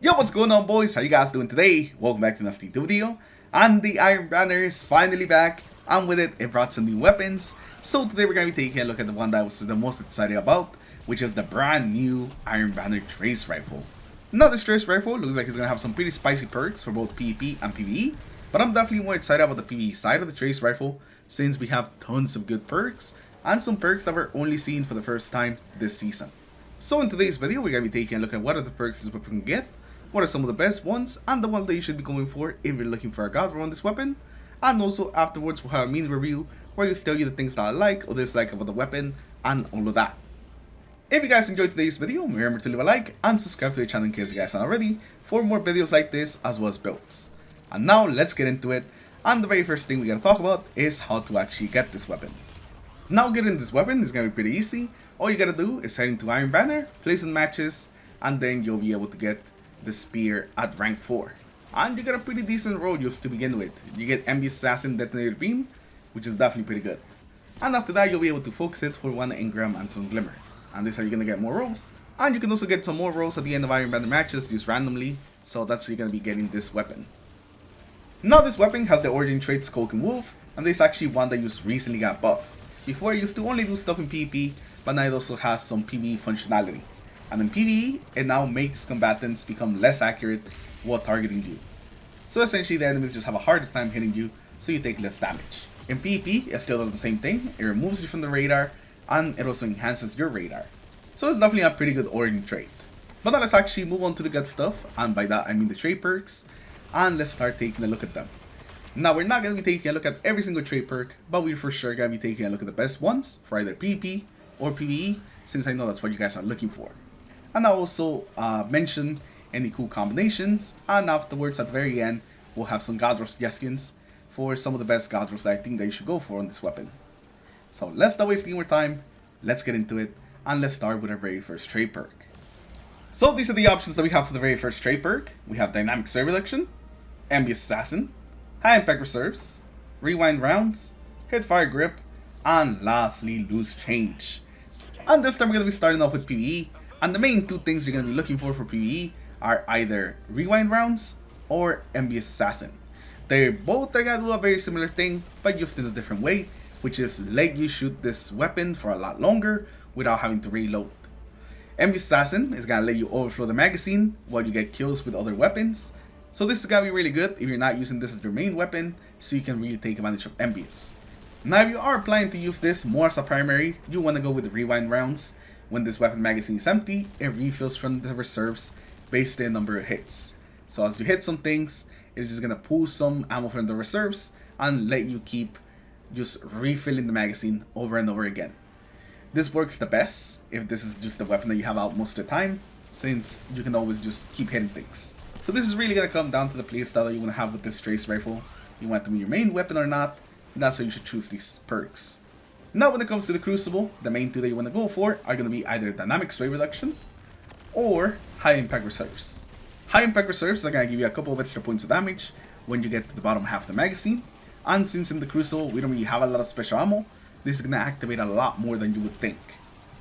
Yo, what's going on, boys? How you guys doing today? Welcome back to another video. And the Iron Banner is finally back, and with it, it brought some new weapons. So today we're going to be taking a look at the one that I was the most excited about, which is the brand new Iron Banner Trace Rifle. Now this Trace Rifle looks like it's going to have some pretty spicy perks for both PvP and PvE, but I'm definitely more excited about the PvE side of the Trace Rifle since we have tons of good perks, and some perks that we're only seeing for the first time this season. So in today's video, we're going to be taking a look at what are the perks this weapon can get, what are some of the best ones, and the ones that you should be going for if you're looking for a god roll on this weapon. And also afterwards we'll have a mini review where I tell you the things that I like or dislike about the weapon and all of that. If you guys enjoyed today's video, remember to leave a like and subscribe to the channel in case you guys aren't already for more videos like this as well as builds. And now let's get into it, and the very first thing we gotta talk about is how to actually get this weapon. Now getting this weapon is gonna be pretty easy. All you gotta do is head into Iron Banner, play some matches, and then you'll be able to get the spear at rank 4. And you get a pretty decent roll just to begin with. You get Envious Assassin Detonator Beam, which is definitely pretty good. And after that you'll be able to focus it for 1 engram and some glimmer. And this is how you're gonna get more rolls. And you can also get some more rolls at the end of Iron Banner matches just randomly, so that's how you're gonna be getting this weapon. Now this weapon has the origin trait Skulking Wolf, and this is actually one that just recently got buffed. Before it used to only do stuff in PvP, but now it also has some PvE functionality. And in PvE, it now makes combatants become less accurate while targeting you. So essentially the enemies just have a harder time hitting you, so you take less damage. In PvP, it still does the same thing. It removes you from the radar, and it also enhances your radar. So it's definitely a pretty good origin trait. But now let's actually move on to the good stuff, and by that I mean the trait perks, and let's start taking a look at them. Now we're not going to be taking a look at every single trait perk, but we're for sure going to be taking a look at the best ones for either PvP or PvE, since I know that's what you guys are looking for. And I'll also mention any cool combinations, and afterwards at the very end we'll have some god roll suggestions for some of the best god rolls that I think that you should go for on this weapon. So let's not waste any more time, let's get into it, and let's start with our very first trait perk. So these are the options that we have for the very first trait perk. We have Dynamic Sword Reduction, Envious Assassin, High Impact Reserves, Rewind Rounds, Hit Fire Grip, and lastly Loose Change. And this time we're going to be starting off with PvE. And the main two things you're going to be looking for PvE are either Rewind Rounds or Envious Assassin. They both are going to do a very similar thing, but just in a different way, which is let you shoot this weapon for a lot longer without having to reload. Envious Assassin is going to let you overflow the magazine while you get kills with other weapons. So this is going to be really good if you're not using this as your main weapon, so you can really take advantage of Envious. Now if you are planning to use this more as a primary, you want to go with the Rewind Rounds. When this weapon magazine is empty, it refills from the reserves based on the number of hits. So as you hit some things, it's just going to pull some ammo from the reserves and let you keep just refilling the magazine over and over again. This works the best if this is just the weapon that you have out most of the time, since you can always just keep hitting things. So this is really going to come down to the playstyle that you want to have with this Trace Rifle. You want to be your main weapon or not, and that's how you should choose these perks. Now when it comes to the Crucible, the main two that you want to go for are going to be either Dynamic Sway Reduction or High Impact Reserves. High Impact Reserves are going to give you a couple of extra points of damage when you get to the bottom half of the magazine, and since in the Crucible we don't really have a lot of special ammo, this is going to activate a lot more than you would think.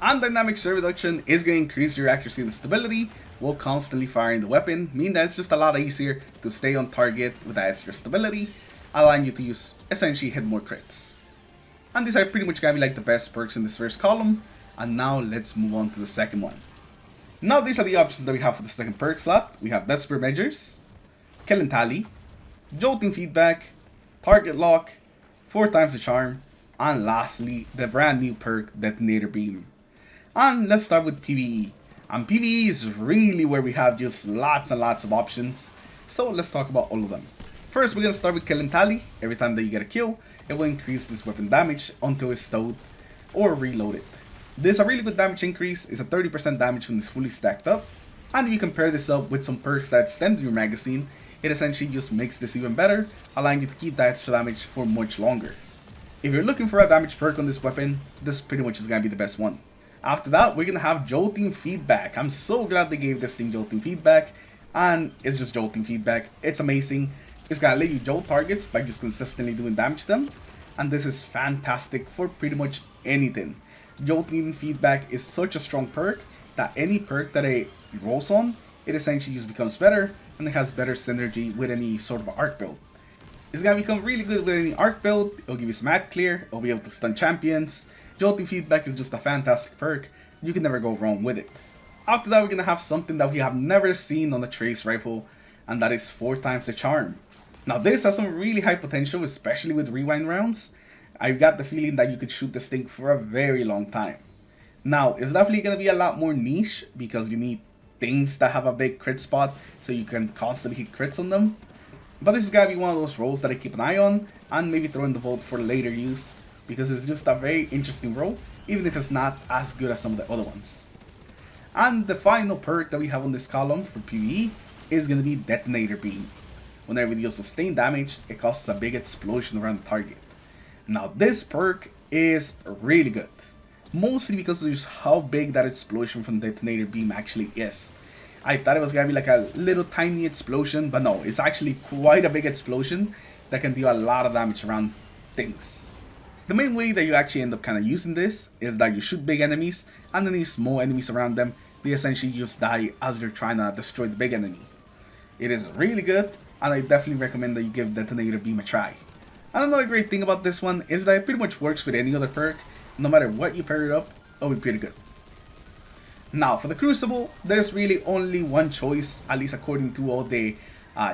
And Dynamic Sway Reduction is going to increase your accuracy and stability while constantly firing the weapon, meaning that it's just a lot easier to stay on target with that extra stability, allowing you to use essentially hit more crits. And these are pretty much going to be like the best perks in this first column. And now let's move on to the second one. Now these are the options that we have for the second perk slot. We have Desperate Measures, Kill and Tally, Jolting Feedback, Target Lock, 4 times the Charm, and lastly the brand new perk Detonator Beam. And let's start with PvE. And PvE is really where we have just lots and lots of options. So let's talk about all of them. First we're going to start with Kill and Tally. Every time that you get a kill, it will increase this weapon damage until it's stowed or reloaded. This is a really good damage increase. It's a 30% damage when it's fully stacked up. And if you compare this up with some perks that extend your magazine, it essentially just makes this even better, allowing you to keep that extra damage for much longer. If you're looking for a damage perk on this weapon, this pretty much is going to be the best one. After that, we're going to have Jolting Feedback. I'm so glad they gave this thing Jolting Feedback, and it's just Jolting Feedback. It's amazing. It's going to let you jolt targets by just consistently doing damage to them, and this is fantastic for pretty much anything. Jolting Feedback is such a strong perk that any perk that it rolls on, it essentially just becomes better, and it has better synergy with any sort of arc build. It's gonna become really good with any arc build. It'll give you some ad clear, it'll be able to stun champions. Jolting feedback is just a fantastic perk, you can never go wrong with it. After that, we're gonna have something that we have never seen on the Trace Rifle, and that is 4 times the charm. Now this has some really high potential, especially with rewind rounds. I've got the feeling that you could shoot this thing for a very long time. Now, it's definitely gonna be a lot more niche, because you need things that have a big crit spot, so you can constantly hit crits on them. But this is gonna be one of those roles that I keep an eye on, and maybe throw in the vault for later use, because it's just a very interesting role, even if it's not as good as some of the other ones. And the final perk that we have on this column for PvE is gonna be Detonator Beam. Whenever you deal sustained damage, it causes a big explosion around the target. Now this perk is really good, mostly because of just how big that explosion from Detonator Beam actually is. I thought it was gonna be like a little tiny explosion, but no, it's actually quite a big explosion that can deal a lot of damage around things. The main way that you actually end up kind of using this is that you shoot big enemies, and any small enemies around them, they essentially just die as you're trying to destroy the big enemy. It is really good, and I definitely recommend that you give Detonator Beam a try. And another great thing about this one is that it pretty much works with any other perk. No matter what you pair it up, it'll be pretty good. Now for the Crucible, there's really only one choice, at least according to all the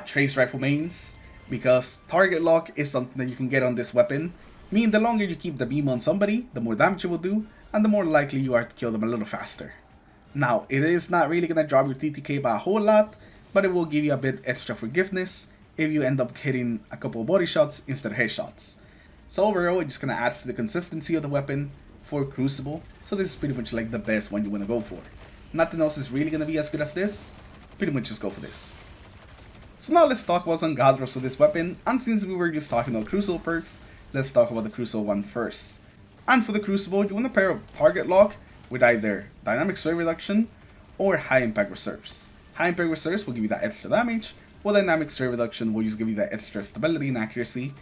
Trace Rifle mains, because target lock is something that you can get on this weapon, meaning the longer you keep the beam on somebody, the more damage it will do, and the more likely you are to kill them a little faster. Now, it is not really going to drop your TTK by a whole lot, but it will give you a bit extra forgiveness if you end up hitting a couple of body shots instead of headshots. So overall, it just kind of adds to the consistency of the weapon for Crucible, so this is pretty much like the best one you want to go for. Nothing else is really going to be as good as this, pretty much just go for this. So now let's talk about some god rolls for this weapon, and since we were just talking about Crucible perks, let's talk about the Crucible one first. And for the Crucible, you want to pair up target lock with either dynamic sway reduction or high impact reserves. High impact reserves will give you that extra damage, while dynamic sway reduction will just give you that extra stability and accuracy.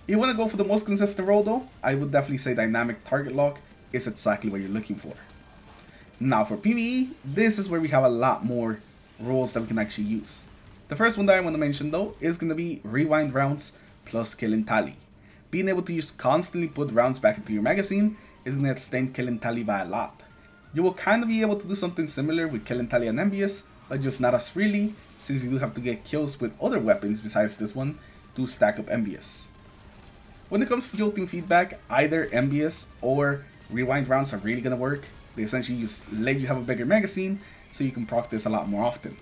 If you want to go for the most consistent roll though, I would definitely say dynamic target lock is exactly what you're looking for. Now for PvE, this is where we have a lot more rolls that we can actually use. The first one that I want to mention though is going to be rewind rounds plus killing tally. Being able to just constantly put rounds back into your magazine is going to extend killing tally by a lot. You will kind of be able to do something similar with killing tally and envious, but just not as freely, since you do have to get kills with other weapons besides this one to stack up envious. When it comes to jolting feedback, either envious or rewind rounds are really going to work. They essentially just let you have a bigger magazine, so you can proc this a lot more often.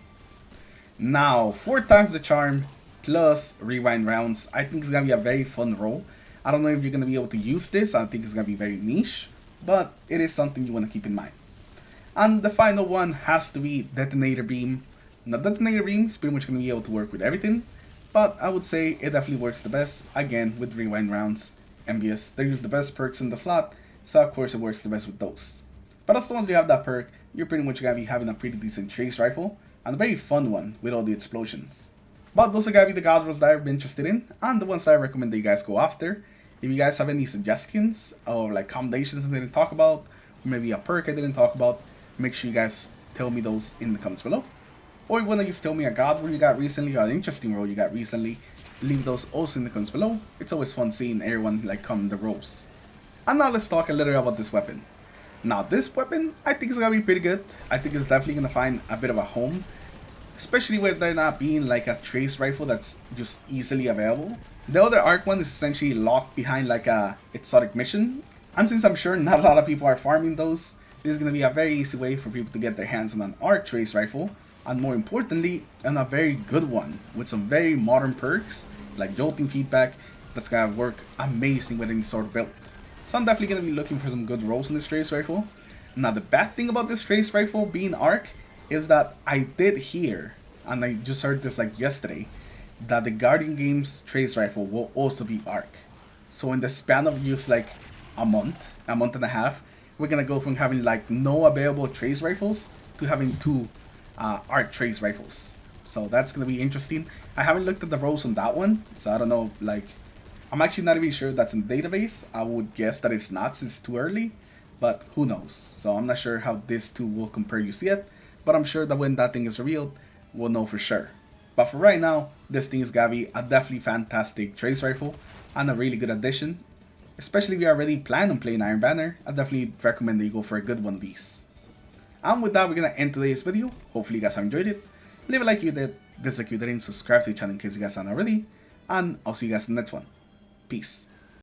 Now, 4 times the charm plus rewind rounds, I think it's going to be a very fun roll. I don't know if you're going to be able to use this, I think it's going to be very niche, but it is something you want to keep in mind. And the final one has to be Detonator Beam. Now Detonator Beam is pretty much going to be able to work with everything, but I would say it definitely works the best, again, with rewind rounds. Envious, they're just the best perks in the slot, so of course it works the best with those. But as long as you have that perk, you're pretty much going to be having a pretty decent Trace Rifle, and a very fun one with all the explosions. But those are going to be the god rolls that I've been interested in, and the ones that I recommend that you guys go after. If you guys have any suggestions, or like combinations I didn't talk about, or maybe a perk I didn't talk about, make sure you guys tell me those in the comments below. Or if you want to just tell me a god roll you got recently, or an interesting roll you got recently, leave those also in the comments below. It's always fun seeing everyone like comment the rolls. And now let's talk a little about this weapon. Now this weapon, I think is going to be pretty good. I think it's definitely going to find a bit of a home, especially with there not being like a Trace Rifle that's just easily available. The other arc one is essentially locked behind like a exotic mission, and since I'm sure not a lot of people are farming those, this is going to be a very easy way for people to get their hands on an arc Trace Rifle, and more importantly, on a very good one with some very modern perks like jolting feedback that's going to work amazing with any sort of build. So I'm definitely going to be looking for some good rolls in this Trace Rifle. Now the bad thing about this Trace Rifle being arc is that I did hear, and I just heard this like yesterday, that the Guardian Games Trace Rifle will also be arc. So in the span of just like a month and a half, we're gonna go from having like no available Trace Rifles to having 2 arc Trace Rifles. So that's gonna be interesting. I haven't looked at the rolls on that one, so I don't know, like, I'm actually not even sure that's in the database. I would guess that it's not since it's too early, but who knows. So I'm not sure how this two will compare just yet, but I'm sure that when that thing is revealed, we'll know for sure. But for right now, this thing is gonna be a definitely fantastic trace rifle and a really good addition. Especially if you already plan on playing Iron Banner, I definitely recommend that you go for a good one of these. And with that, we're gonna end today's video. Hopefully you guys have enjoyed it. Leave a like if you did, dislike if you didn't, subscribe to the channel in case you guys aren't already, and I'll see you guys in the next one. Peace.